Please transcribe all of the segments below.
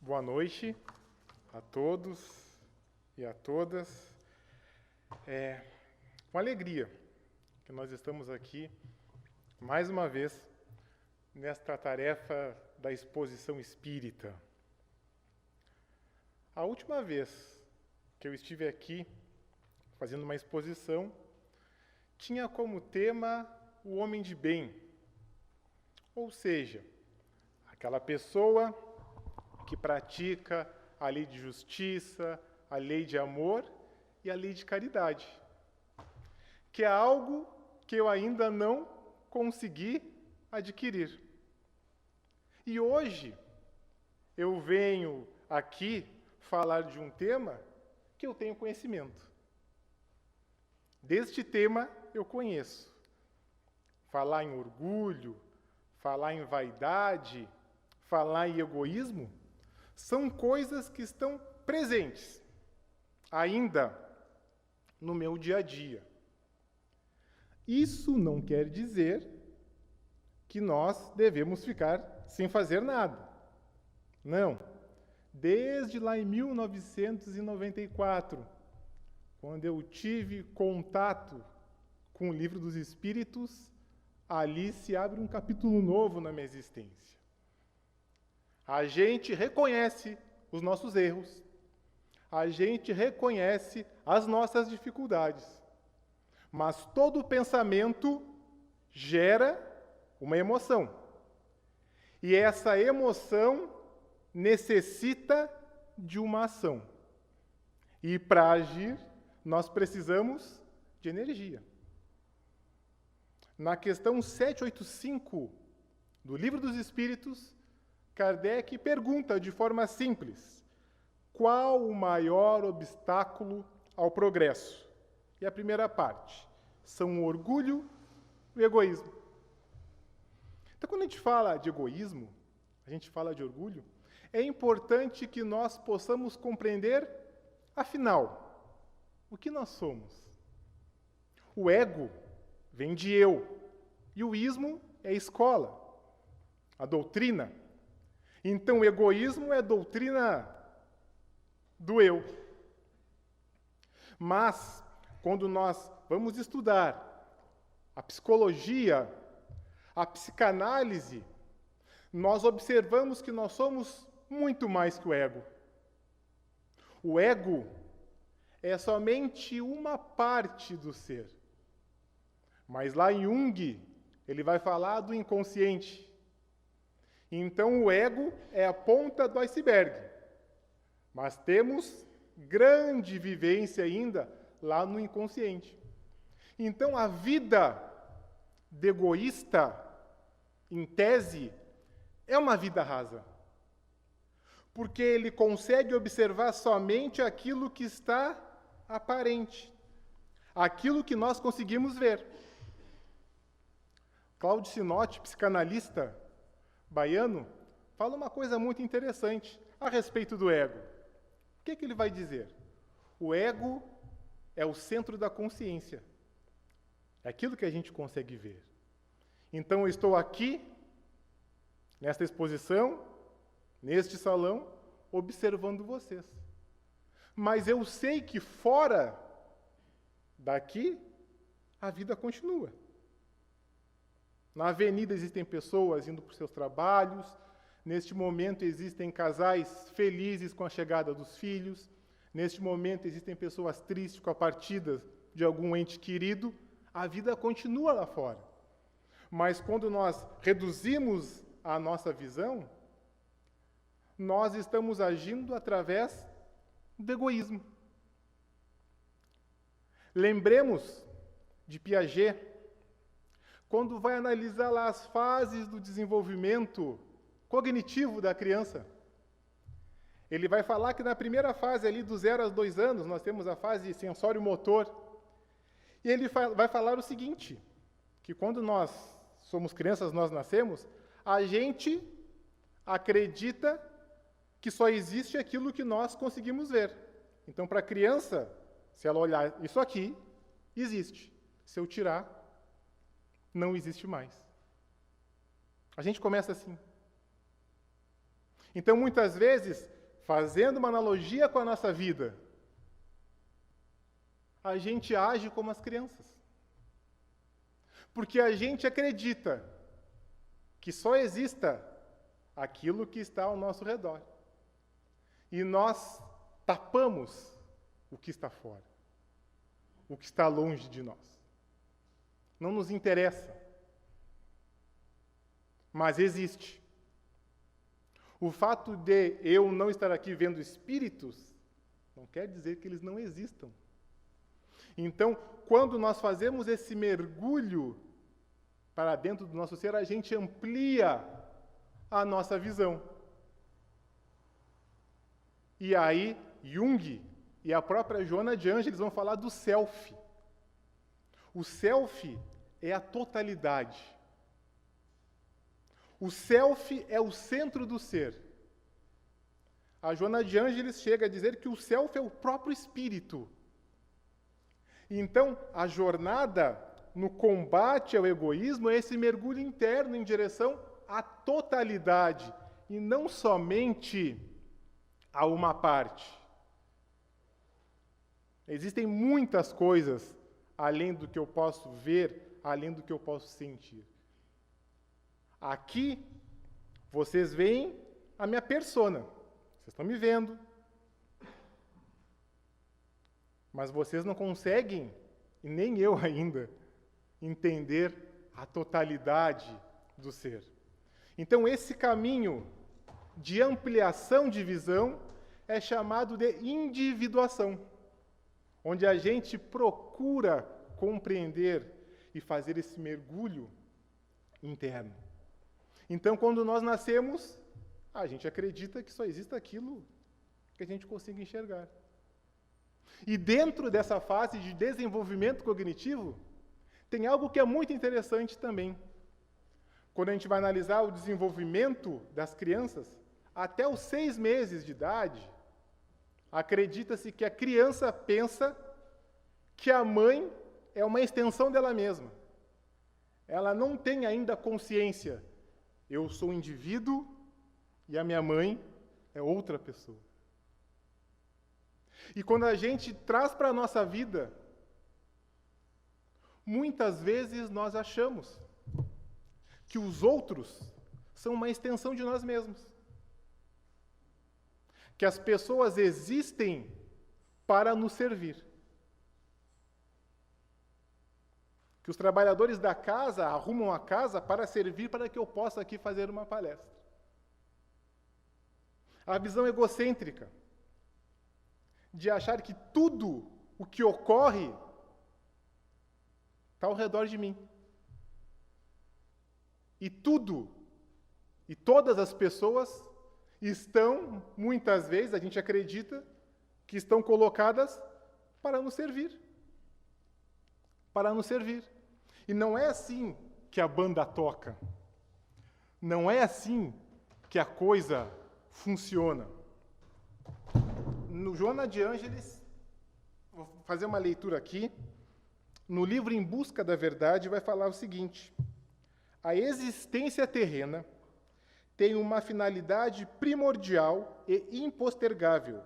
Boa noite a todos e a todas. Com alegria que nós estamos aqui, mais uma vez, nesta tarefa da exposição espírita. A última vez que eu estive aqui, fazendo uma exposição, tinha como tema o homem de bem, ou seja, aquela pessoa que pratica a lei de justiça, a lei de amor e a lei de caridade, que é algo que eu ainda não consegui adquirir. E hoje eu venho aqui falar de um tema que eu tenho conhecimento. Deste tema eu conheço. Falar em orgulho, falar em vaidade, falar em egoísmo, são coisas que estão presentes ainda no meu dia a dia. Isso não quer dizer que nós devemos ficar sem fazer nada. Não. Desde lá em 1994, quando eu tive contato com o Livro dos Espíritos, ali se abre um capítulo novo na minha existência. A gente reconhece os nossos erros, a gente reconhece as nossas dificuldades, mas todo pensamento gera uma emoção. E essa emoção necessita de uma ação. E para agir, nós precisamos de energia. Na questão 785 do Livro dos Espíritos, Kardec pergunta de forma simples: qual o maior obstáculo ao progresso? E a primeira parte, são o orgulho e o egoísmo. Então, quando a gente fala de egoísmo, a gente fala de orgulho, é importante que nós possamos compreender, afinal, o que nós somos. O ego vem de eu, e o ismo é a escola, a doutrina. Então, o egoísmo é a doutrina do eu. Mas, quando nós vamos estudar a psicologia, a psicanálise, nós observamos que nós somos muito mais que o ego. O ego é somente uma parte do ser. Mas lá em Jung, ele vai falar do inconsciente. Então, o ego é a ponta do iceberg. Mas temos grande vivência ainda lá no inconsciente. Então, a vida de egoísta, em tese, é uma vida rasa. Porque ele consegue observar somente aquilo que está aparente. Aquilo que nós conseguimos ver. Claudio Sinotti, psicanalista baiano, fala uma coisa muito interessante a respeito do ego. O que ele vai dizer? O ego é o centro da consciência. É aquilo que a gente consegue ver. Então, eu estou aqui, nesta exposição, neste salão, observando vocês. Mas eu sei que fora daqui, a vida continua. Na avenida existem pessoas indo para os seus trabalhos, neste momento existem casais felizes com a chegada dos filhos, neste momento existem pessoas tristes com a partida de algum ente querido, a vida continua lá fora. Mas quando nós reduzimos a nossa visão, nós estamos agindo através do egoísmo. Lembremos de Piaget, quando vai analisar lá as fases do desenvolvimento cognitivo da criança. Ele vai falar que na primeira fase, ali dos 0 aos 2 anos, nós temos a fase sensório-motor. E ele vai falar o seguinte, que quando nós somos crianças, nós nascemos, a gente acredita que só existe aquilo que nós conseguimos ver. Então, para a criança, se ela olhar isso aqui, existe. Se eu tirar, não existe mais. A gente começa assim. Então, muitas vezes, fazendo uma analogia com a nossa vida, a gente age como as crianças. Porque a gente acredita que só exista aquilo que está ao nosso redor. E nós tapamos o que está fora, o que está longe de nós. Não nos interessa, mas existe. O fato de eu não estar aqui vendo espíritos não quer dizer que eles não existam. Então, quando nós fazemos esse mergulho para dentro do nosso ser, a gente amplia a nossa visão. E aí, Jung e a própria Joana de Ângeles vão falar do self. O self é a totalidade. O self é o centro do ser. A Joana de Ângeles chega a dizer que o self é o próprio espírito. Então, a jornada no combate ao egoísmo é esse mergulho interno em direção à totalidade, e não somente a uma parte. Existem muitas coisas além do que eu posso ver, além do que eu posso sentir. Aqui, vocês veem a minha persona. Vocês estão me vendo. Mas vocês não conseguem, e nem eu ainda, entender a totalidade do ser. Então, esse caminho de ampliação de visão é chamado de individuação, onde a gente procura compreender e fazer esse mergulho interno. Então, quando nós nascemos, a gente acredita que só existe aquilo que a gente consiga enxergar. E dentro dessa fase de desenvolvimento cognitivo, tem algo que é muito interessante também. Quando a gente vai analisar o desenvolvimento das crianças, até os 6 meses de idade, acredita-se que a criança pensa que a mãe é uma extensão dela mesma. Ela não tem ainda consciência. Eu sou um indivíduo e a minha mãe é outra pessoa. E quando a gente traz para a nossa vida, muitas vezes nós achamos que os outros são uma extensão de nós mesmos. Que as pessoas existem para nos servir. Que os trabalhadores da casa arrumam a casa para servir para que eu possa aqui fazer uma palestra. A visão egocêntrica de achar que tudo o que ocorre está ao redor de mim. E tudo, e todas as pessoas estão, muitas vezes, a gente acredita, que estão colocadas para nos servir. Para nos servir. E não é assim que a banda toca. Não é assim que a coisa funciona. No Joana de Ângeles, vou fazer uma leitura aqui, no livro Em Busca da Verdade, vai falar o seguinte: a existência terrena tem uma finalidade primordial e impostergável,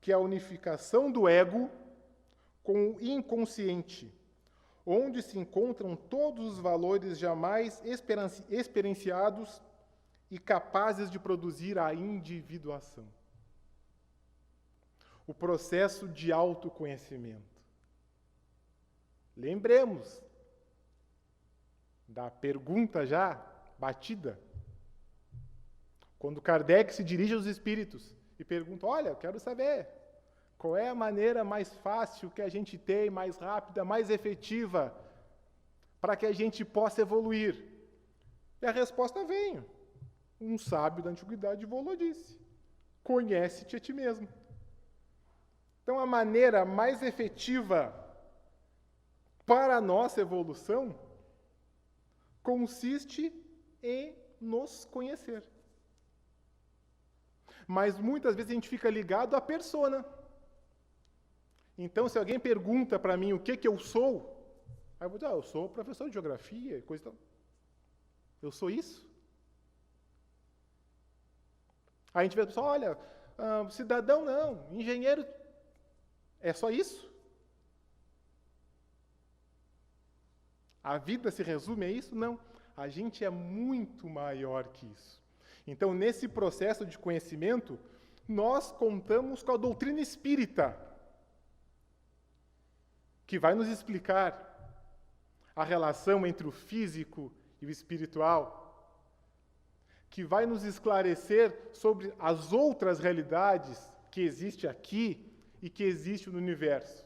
que é a unificação do ego com o inconsciente, onde se encontram todos os valores jamais experienciados e capazes de produzir a individuação. O processo de autoconhecimento. Lembremos da pergunta já batida, quando Kardec se dirige aos espíritos e pergunta: olha, eu quero saber qual é a maneira mais fácil que a gente tem, mais rápida, mais efetiva, para que a gente possa evoluir. E a resposta vem. Um sábio da antiguidade volou disse: conhece-te a ti mesmo. Então, a maneira mais efetiva para a nossa evolução consiste em nos conhecer. Mas muitas vezes a gente fica ligado à persona. Então, se alguém pergunta para mim o que eu sou, aí eu vou dizer: eu sou professor de geografia, coisa tal. Eu sou isso? A gente vê a pessoa, olha, cidadão não, engenheiro, é só isso? A vida se resume a isso? Não. A gente é muito maior que isso. Então, nesse processo de conhecimento, nós contamos com a doutrina espírita, que vai nos explicar a relação entre o físico e o espiritual, que vai nos esclarecer sobre as outras realidades que existem aqui e que existem no universo.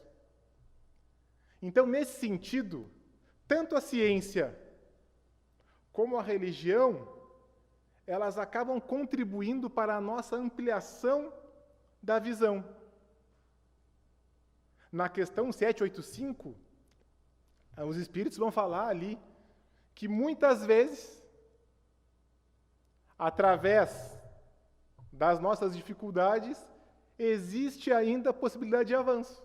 Então, nesse sentido, tanto a ciência como a religião, elas acabam contribuindo para a nossa ampliação da visão. Na questão 785, os espíritos vão falar ali que muitas vezes, através das nossas dificuldades, existe ainda a possibilidade de avanço.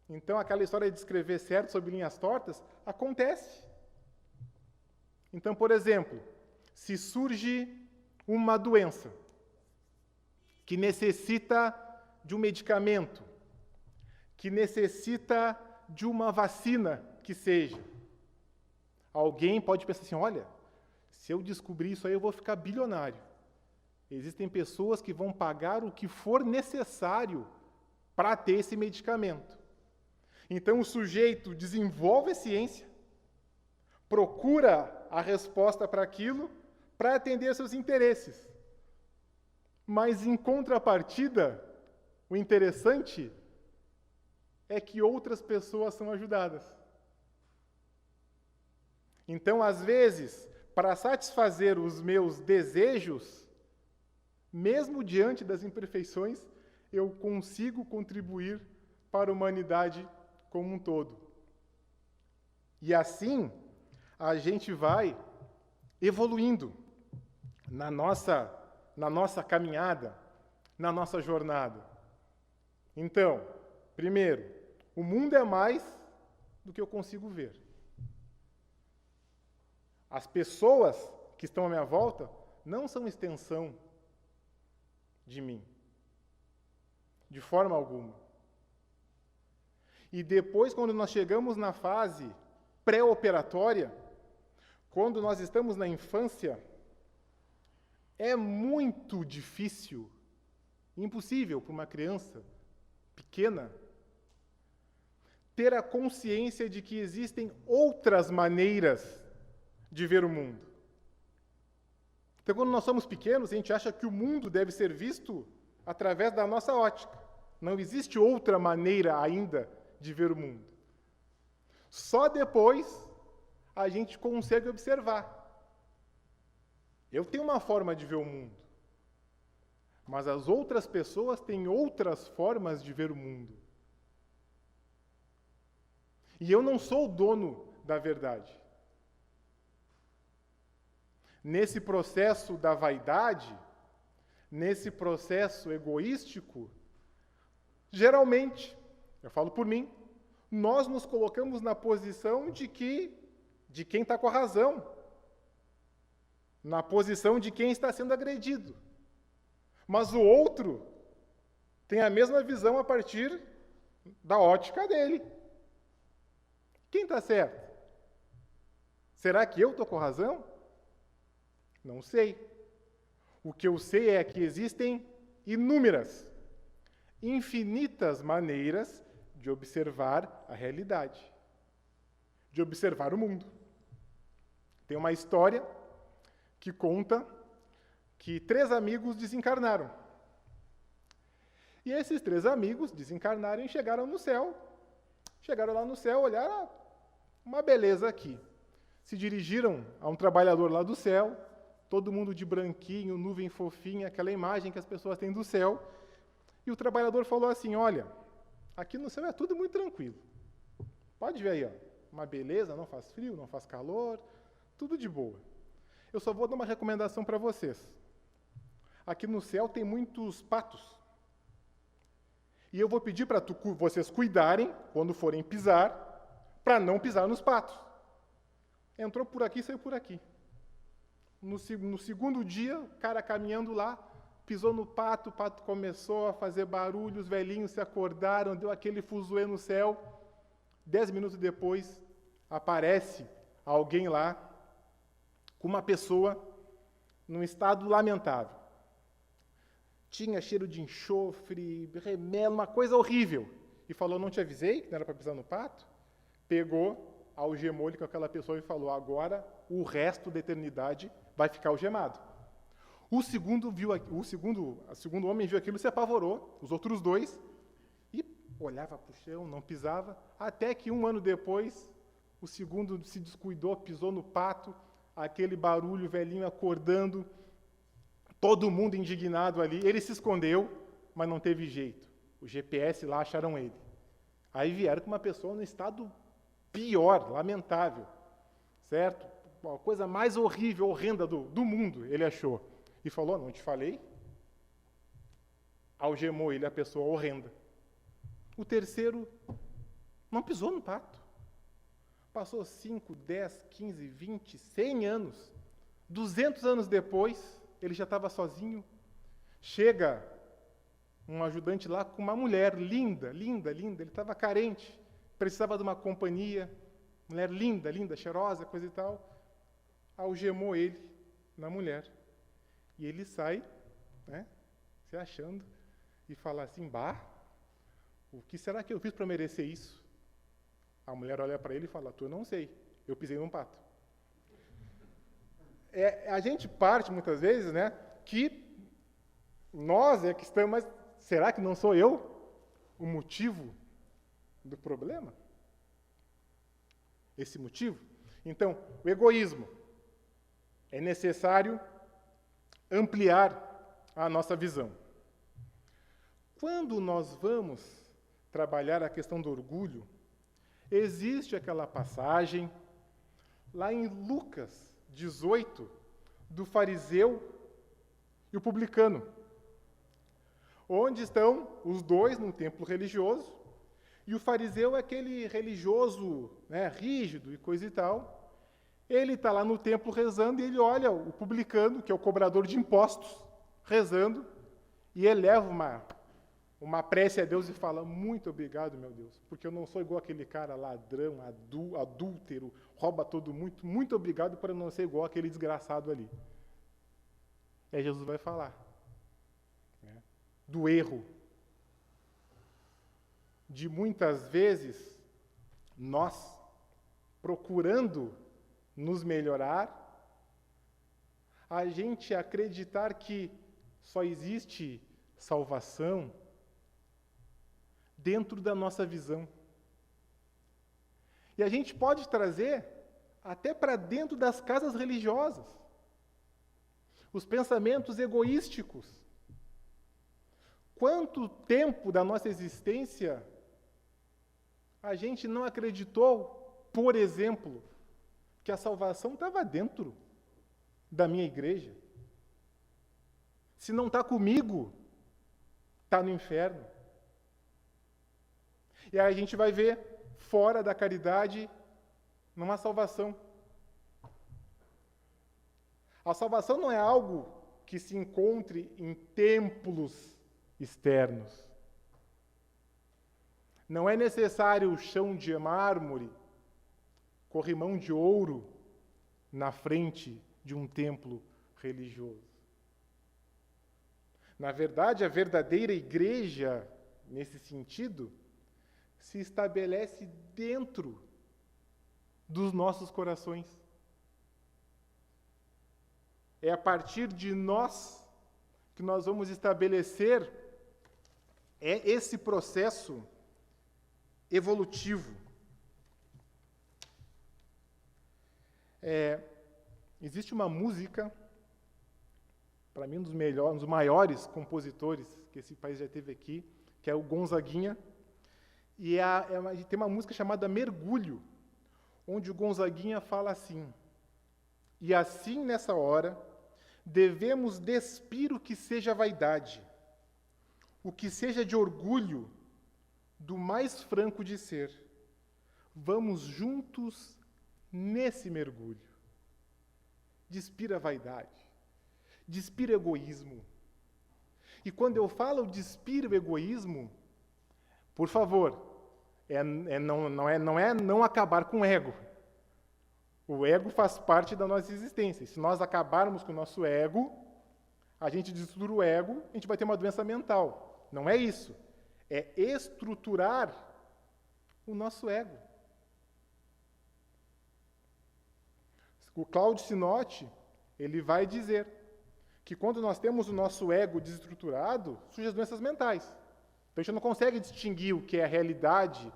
Então, aquela história de escrever certo sobre linhas tortas, acontece. Então, por exemplo, se surge uma doença que necessita de um medicamento, que necessita de uma vacina que seja, alguém pode pensar assim, olha, se eu descobrir isso aí, eu vou ficar bilionário. Existem pessoas que vão pagar o que for necessário para ter esse medicamento. Então, o sujeito desenvolve a ciência, procura a resposta para aquilo, para atender seus interesses. Mas, em contrapartida, o interessante é que outras pessoas são ajudadas. Então, às vezes, para satisfazer os meus desejos, mesmo diante das imperfeições, eu consigo contribuir para a humanidade como um todo. E assim, a gente vai evoluindo na nossa caminhada, na nossa jornada. Então, primeiro, o mundo é mais do que eu consigo ver. As pessoas que estão à minha volta não são extensão de mim, de forma alguma. E depois, quando nós chegamos na fase pré-operatória, quando nós estamos na infância, é muito difícil, impossível para uma criança pequena, ter a consciência de que existem outras maneiras de ver o mundo. Então, quando nós somos pequenos, a gente acha que o mundo deve ser visto através da nossa ótica. Não existe outra maneira ainda de ver o mundo. Só depois a gente consegue observar. Eu tenho uma forma de ver o mundo, mas as outras pessoas têm outras formas de ver o mundo. E eu não sou o dono da verdade. Nesse processo da vaidade, nesse processo egoístico, geralmente, eu falo por mim, nós nos colocamos na posição de quem está com a razão, na posição de quem está sendo agredido. Mas o outro tem a mesma visão a partir da ótica dele. Quem está certo? Será que eu estou com razão? Não sei. O que eu sei é que existem inúmeras, infinitas maneiras de observar a realidade, de observar o mundo. Tem uma história que conta que 3 amigos desencarnaram. E esses 3 amigos desencarnaram e chegaram no céu. Chegaram lá no céu, olharam, uma beleza aqui. Se dirigiram a um trabalhador lá do céu, todo mundo de branquinho, nuvem fofinha, aquela imagem que as pessoas têm do céu. E o trabalhador falou assim, olha, aqui no céu é tudo muito tranquilo. Pode ver aí, ó, uma beleza, não faz frio, não faz calor, tudo de boa. Eu só vou dar uma recomendação para vocês. Aqui no céu tem muitos patos. E eu vou pedir para vocês cuidarem, quando forem pisar, para não pisar nos patos. Entrou por aqui, saiu por aqui. No segundo dia, o cara caminhando lá, pisou no pato, o pato começou a fazer barulho, os velhinhos se acordaram, deu aquele fuzuê no céu. 10 minutos depois, aparece alguém lá com uma pessoa num estado lamentável. Tinha cheiro de enxofre, remelo, uma coisa horrível. E falou, não te avisei que não era para pisar no pato? Pegou, algemou ele com aquela pessoa e falou, agora o resto da eternidade vai ficar algemado. O segundo homem viu aquilo, se apavorou, os outros dois, e olhava para o chão, não pisava, até que 1 ano depois, o segundo se descuidou, pisou no pato, aquele barulho, o velhinho acordando, todo mundo indignado ali, ele se escondeu, mas não teve jeito. O GPS lá acharam ele. Aí vieram com uma pessoa no estado pior, lamentável, certo? A coisa mais horrível, horrenda do mundo, ele achou. E falou, não te falei? Algemou ele, a pessoa horrenda. O terceiro não pisou no pato. Passou 5, 10, 15, 20, 100 anos. 200 anos depois, ele já estava sozinho. Chega um ajudante lá com uma mulher linda, linda, linda. Ele estava carente, precisava de uma companhia. Mulher linda, linda, cheirosa, coisa e tal. Algemou ele na mulher. E ele sai, né, se achando, e fala assim, bah, o que será que eu fiz para merecer isso? A mulher olha para ele e fala, tu não sei, eu pisei num pato. A gente parte, muitas vezes, né, que nós é que estamos, mas será que não sou eu o motivo do problema? Esse motivo? Então, o egoísmo. É necessário ampliar a nossa visão. Quando nós vamos trabalhar a questão do orgulho, existe aquela passagem lá em Lucas 18, do fariseu e o publicano, onde estão os dois num templo religioso, e o fariseu é aquele religioso, né, rígido e coisa e tal. Ele está lá no templo rezando e ele olha o publicano, que é o cobrador de impostos, rezando, e eleva uma prece a Deus e fala, muito obrigado, meu Deus, porque eu não sou igual aquele cara ladrão, adúltero, rouba todo muito, muito obrigado por eu não ser igual aquele desgraçado ali. E aí Jesus vai falar, né, do erro, de muitas vezes nós procurando nos melhorar, a gente acreditar que só existe salvação dentro da nossa visão. E a gente pode trazer até para dentro das casas religiosas os pensamentos egoísticos. Quanto tempo da nossa existência a gente não acreditou, por exemplo, que a salvação estava dentro da minha igreja? Se não está comigo, está no inferno. E aí a gente vai ver, fora da caridade, não há salvação. A salvação não é algo que se encontre em templos externos. Não é necessário o chão de mármore, corrimão de ouro na frente de um templo religioso. Na verdade, a verdadeira igreja, nesse sentido, se estabelece dentro dos nossos corações. É a partir de nós que nós vamos estabelecer esse processo evolutivo. Existe uma música, para mim, um dos maiores compositores que esse país já teve aqui, que é o Gonzaguinha, e tem uma música chamada Mergulho, onde o Gonzaguinha fala assim, e assim, nessa hora, devemos despir o que seja vaidade, o que seja de orgulho, do mais franco de ser. Vamos juntos nesse mergulho. despir a vaidade, despir o egoísmo. E quando eu falo despir o egoísmo, por favor, não é não acabar com o ego. O ego faz parte da nossa existência. Se nós acabarmos com o nosso ego, a gente destruir o ego, a gente vai ter uma doença mental. Não é isso. É estruturar o nosso ego. O Claudio Sinotti, ele vai dizer que quando nós temos o nosso ego desestruturado, surgem as doenças mentais. Então a gente não consegue distinguir o que é a realidade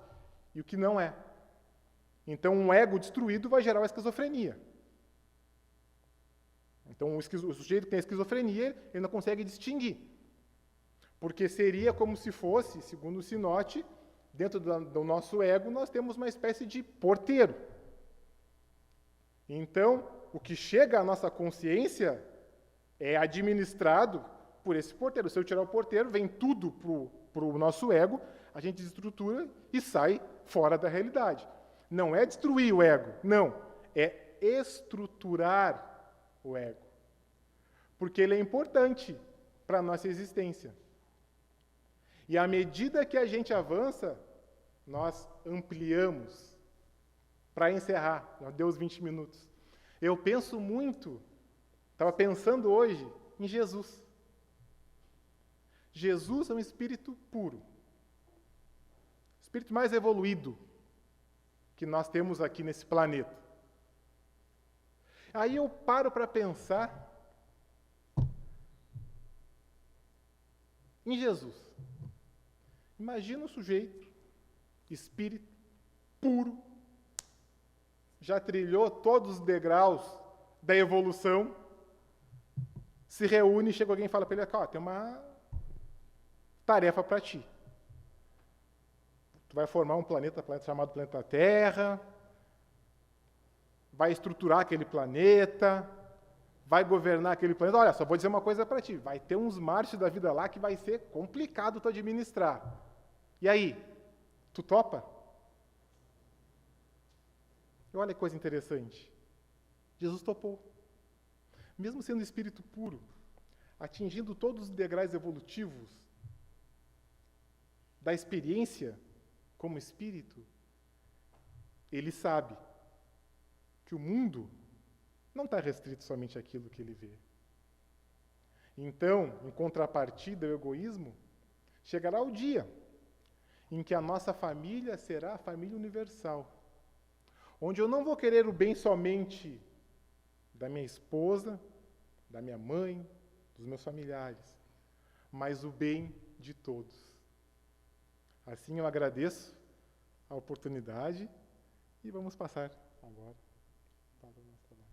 e o que não é. Então um ego destruído vai gerar uma esquizofrenia. Então o sujeito que tem esquizofrenia, ele não consegue distinguir. Porque seria como se fosse, segundo o Sinotti, dentro do nosso ego, nós temos uma espécie de porteiro. Então, o que chega à nossa consciência é administrado por esse porteiro. Se eu tirar o porteiro, vem tudo para o nosso ego, a gente desestrutura e sai fora da realidade. Não é destruir o ego, não. É estruturar o ego. Porque ele é importante para a nossa existência. E à medida que a gente avança, nós ampliamos. Para encerrar, já deu os 20 minutos. Eu penso muito, estava pensando hoje, em Jesus. Jesus é um espírito puro. O espírito mais evoluído que nós temos aqui nesse planeta. Aí eu paro para pensar em Jesus. Imagina um sujeito, espírito, puro, já trilhou todos os degraus da evolução, se reúne, chega alguém e fala para ele, ó, tem uma tarefa para ti. Tu vai formar um planeta chamado planeta Terra, vai estruturar aquele planeta, vai governar aquele planeta. Olha, só vou dizer uma coisa para ti, vai ter uns marchos da vida lá que vai ser complicado tu administrar. E aí, tu topa? E olha que coisa interessante. Jesus topou. Mesmo sendo espírito puro, atingindo todos os degraus evolutivos da experiência como espírito, ele sabe que o mundo não está restrito somente àquilo que ele vê. Então, em contrapartida ao egoísmo, chegará o dia em que a nossa família será a família universal, onde eu não vou querer o bem somente da minha esposa, da minha mãe, dos meus familiares, mas o bem de todos. Assim eu agradeço a oportunidade e vamos passar agora para o nosso trabalho.